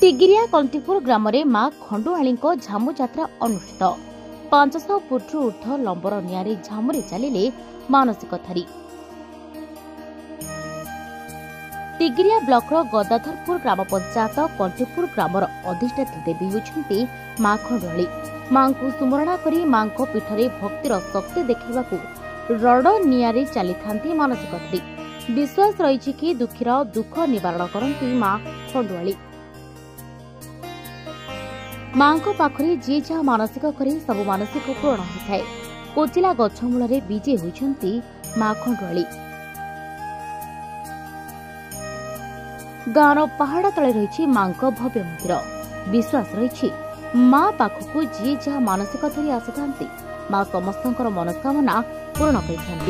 टिगिरिया कंटीपुर ग्राम में मां खंडुआली झामु यात्रा अनुष्ठित 500 फुट ऊर्ध लंबर निआरे झामुरे चलिले मानसिक थारी। टिगिरिया ब्लॉक गदाधरपुर ग्राम पंचायत कंटीपुर ग्रामर अधिष्ठात्री देवी होती मां खंडुआली। मां को सुमरणा करी मां पीठरे भक्तिर शक्ति देखा रड निआरे चली था मानसिक थारी। विश्वास रही कि दुखीर दुख निवारण करती मां खंडुआली। मां पाखरे जी जहाँ मानसिक करे सब मानसिक पूरण होता है। कोचिला गछमूल विजे होती मां खंडुआली। गाँव पहाड़ तले रही मां भव्य मंदिर। विश्वास रही मां पाखक जी जहाँ मानसिक धरी आसी था मां समस्त मनस्कामना पूर्ण कर।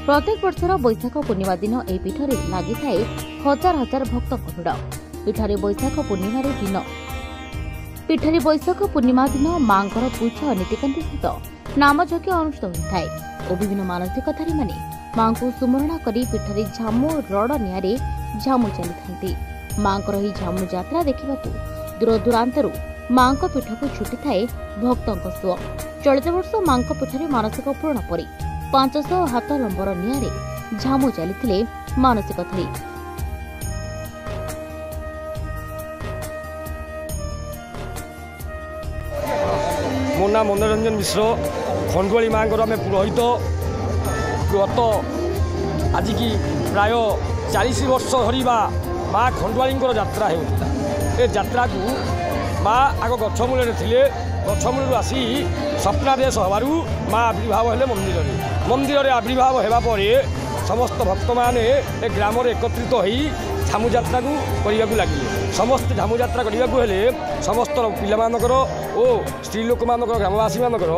प्रत्येक वर्षर बैशाख पूर्णिमा दिन यह पीठर लगी थाए हजार हजार भक्तों भिड़। पीठरे बैशाख पूर्णिमा दिन मां पूजा नीतिकांति सहित नामयज्ञ अनुष्ठित होता है और विभिन्न मानसिकधारी माने मां को सुमरणा करी पीठरे झामु रड निआरे झामु चली थांती। मां झामु यात्रा देखा दूर दूरांतरू मां पीठ को छुटी थाए भक्तों सुओ। चलित वर्ष मां पीठरे मानसिक पूर्ण पर 500 हाथ लंबर निआरे झामु चली मानसिक धारी। मो ना मनोरंजन मिश्र खंडुआली माँ आम पुरोहित गत आज की प्राय 40 वर्ष धरी माँ खंडुआली यात्रा हो यात्रा को माँ आग गछमूल थे गछमूल आसी स्वप्नादेश हबारू माँ आविर्भाव हेले मंदिर आविर्भाव होगापर समस्त भक्त मैंने ग्राम एकत्रित हो झामु यात्रा को करने लगे। समस्त झामु यात्रा करने समस्त पिलामानकर और स्त्री लोक मानक ग्रामवासी मानकर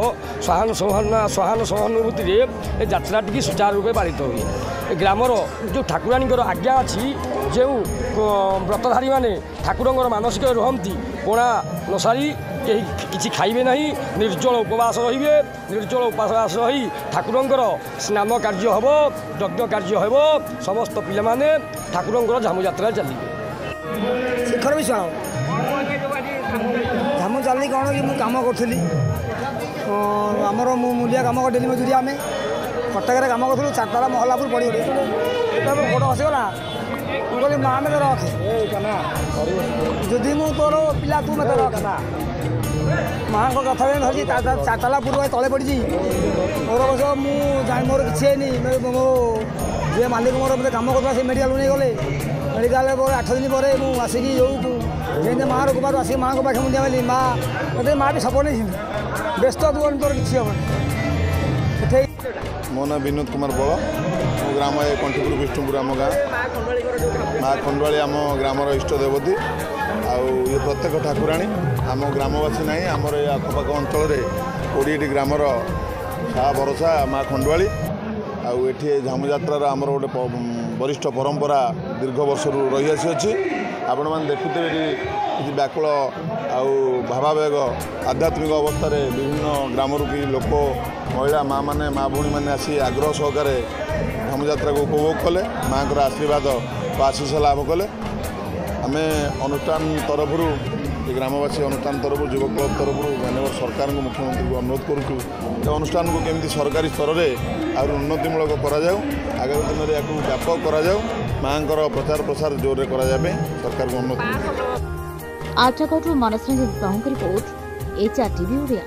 सहानुभूति यात्राटी सुचारू रूपे पालित हुए। ग्रामर जो ठाकुराणी आज्ञा अच्छी जो व्रतधारी माने ठाकुर मानसिक रुहती कोणा नसारी किसी खाइबे नहीं निर्जल उपवास रे। निर्जल उपवास रही ठाकुरंकर स्नान कार्य हम यज्ञ कार्य हम समस्त पिला माने ठाकुरंकर झामु यात्रा चलिए। शिखर विश्वास झामु चल कौन कि मुझे कम करी आमर मूलिया कम कर मजूरिया आम कटक कम करूँ 4 ताला महलापुर पड़ी गोड़ खसीगला मुझे माँ मत रखे जदि मु तोर पिला तू मत रख माँ को कथा धरी 4 ताला पूर्व तले पड़ी मोर बस मोर किसी मो जे मालिक मोर मत कम कर मेडिकल नहीं गले मेडिकल 8 दिन पर आसिक जो माँ रुपार आसिक माँ को पाखे मुझे मिली माँ मत माँ भी सपोर्ट नहीं व्यस्त तू तोर किसी हम। मो ना विनोद कुमार बड़ मो ग्राम कंठीपुर विष्णुपुर आम गाँ माँ खंडुआली आम ग्रामर इष्ट देवती ये प्रत्येक ठाकुराणी आम ग्रामवासी ना आमर आखपाख अंचल 20 ग्रामर साहा भरोसा माँ खंडुआली आठी झामु यात्रार आमर गोटे वरिष्ठ परंपरा दीर्घ वर्ष रही आसी। आपण मैंने देखुते कि व्याकुल भावावेग आध्यात्मिक अवस्था विभिन्न ग्रामर कि लोक महिला माँ मैंने माँ भूणी मैंने आसी आग्रह सहकारे झामु यात्रा को उपभोग कले माँ को आशीर्वाद को आशीष लाभ कले। आम अनुष्ठान तरफ ग्रामवासी अनुष्ठान तरफ युवक क्लब तरफ माननीय सरकार को मुख्यमंत्री को अनुरोध करुँ अनुष्ठान को केमती सरकारी स्तर में आहुरी उन्नतिमूलक करा आगामी दिन में या व्यापक करा माँ प्रचार प्रसार जोर करा सरकार को अनुरोध। आठगढ़ मनोरंजन साहू की रिपोर्ट HR TV ओडिया।